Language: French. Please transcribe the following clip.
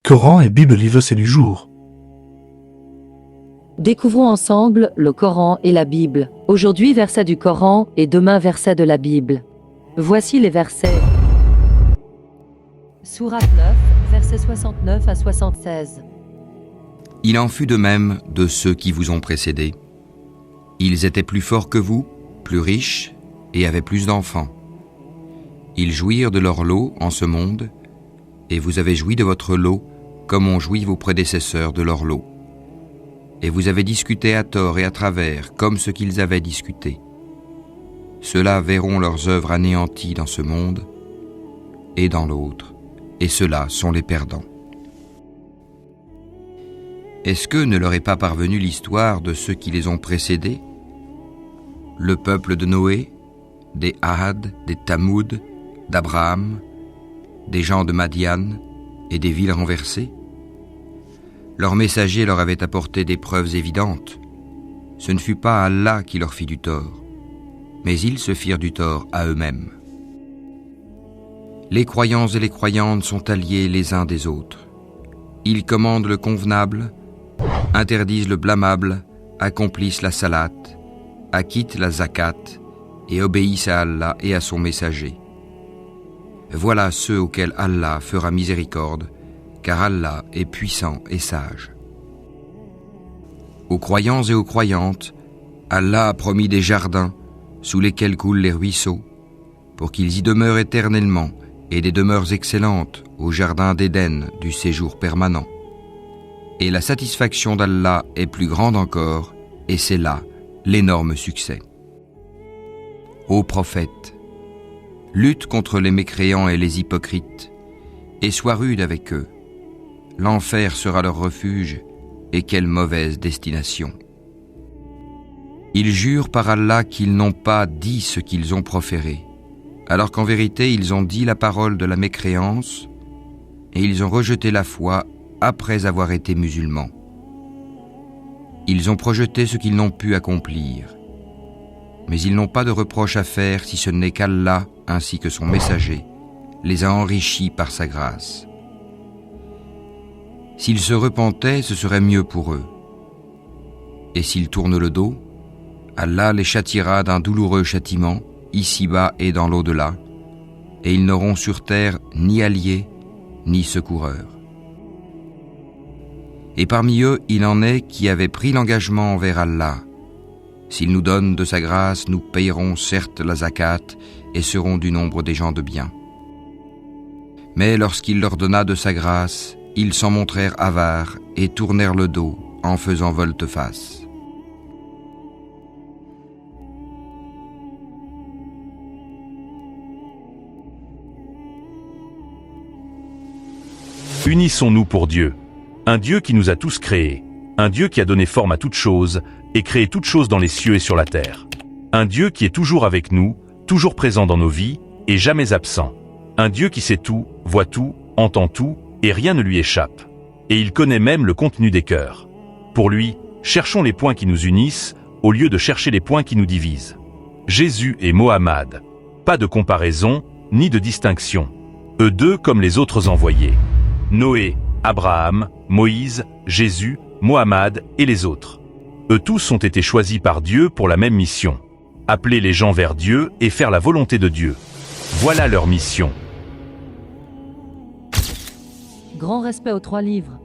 Coran et Bible verset du jour. Découvrons ensemble le Coran et la Bible. Aujourd'hui, verset du Coran et demain, verset de la Bible. Voici les versets. Sourate 9, versets 69 à 76. Il en fut de même de ceux qui vous ont précédés. Ils étaient plus forts que vous, plus riches et avaient plus d'enfants. Ils jouirent de leur lot en ce monde, et vous avez joui de votre lot comme ont joui vos prédécesseurs de leur lot. Et vous avez discuté à tort et à travers comme ce qu'ils avaient discuté. Ceux-là verront leurs œuvres anéanties dans ce monde et dans l'autre, et ceux-là sont les perdants. Est-ce que ne leur est pas parvenue l'histoire de ceux qui les ont précédés? Le peuple de Noé, des Had, des Tamoud, d'Abraham, des gens de Madian et des villes renversées? Leurs messagers leur avaient apporté des preuves évidentes. Ce ne fut pas Allah qui leur fit du tort, mais ils se firent du tort à eux-mêmes. Les croyants et les croyantes sont alliés les uns des autres. Ils commandent le convenable, interdisent le blâmable, accomplissent la salate, acquittent la zakat et obéissent à Allah et à son messager. Voilà ceux auxquels Allah fera miséricorde, car Allah est puissant et sage. Aux croyants et aux croyantes, Allah a promis des jardins sous lesquels coulent les ruisseaux, pour qu'ils y demeurent éternellement, et des demeures excellentes au jardin d'Éden du séjour permanent. Et la satisfaction d'Allah est plus grande encore, et c'est là l'énorme succès. Ô prophète, lutte contre les mécréants et les hypocrites, et sois rude avec eux. L'enfer sera leur refuge, et quelle mauvaise destination. Ils jurent par Allah qu'ils n'ont pas dit ce qu'ils ont proféré, alors qu'en vérité ils ont dit la parole de la mécréance, et ils ont rejeté la foi après avoir été musulmans. Ils ont projeté ce qu'ils n'ont pu accomplir, mais ils n'ont pas de reproche à faire si ce n'est qu'Allah, ainsi que son messager, les a enrichis par sa grâce. S'ils se repentaient, ce serait mieux pour eux. Et s'ils tournent le dos, Allah les châtiera d'un douloureux châtiment, ici-bas et dans l'au-delà, et ils n'auront sur terre ni alliés, ni secoureurs. Et parmi eux, il en est qui avaient pris l'engagement envers Allah. S'il nous donne de sa grâce, nous payerons certes la zakat et serons du nombre des gens de bien. Mais lorsqu'il leur donna de sa grâce, ils s'en montrèrent avares et tournèrent le dos en faisant volte-face. Unissons-nous pour Dieu, un Dieu qui nous a tous créés, un Dieu qui a donné forme à toutes choses et créé toutes choses dans les cieux et sur la terre. Un Dieu qui est toujours avec nous, toujours présent dans nos vies et jamais absent. Un Dieu qui sait tout, voit tout, entend tout et rien ne lui échappe. Et il connaît même le contenu des cœurs. Pour lui, cherchons les points qui nous unissent au lieu de chercher les points qui nous divisent. Jésus et Mohammed, pas de comparaison ni de distinction. Eux deux comme les autres envoyés. Noé, Abraham, Moïse, Jésus, Mohammed et les autres. Eux tous ont été choisis par Dieu pour la même mission. Appeler les gens vers Dieu et faire la volonté de Dieu. Voilà leur mission. Grand respect aux 3 livres.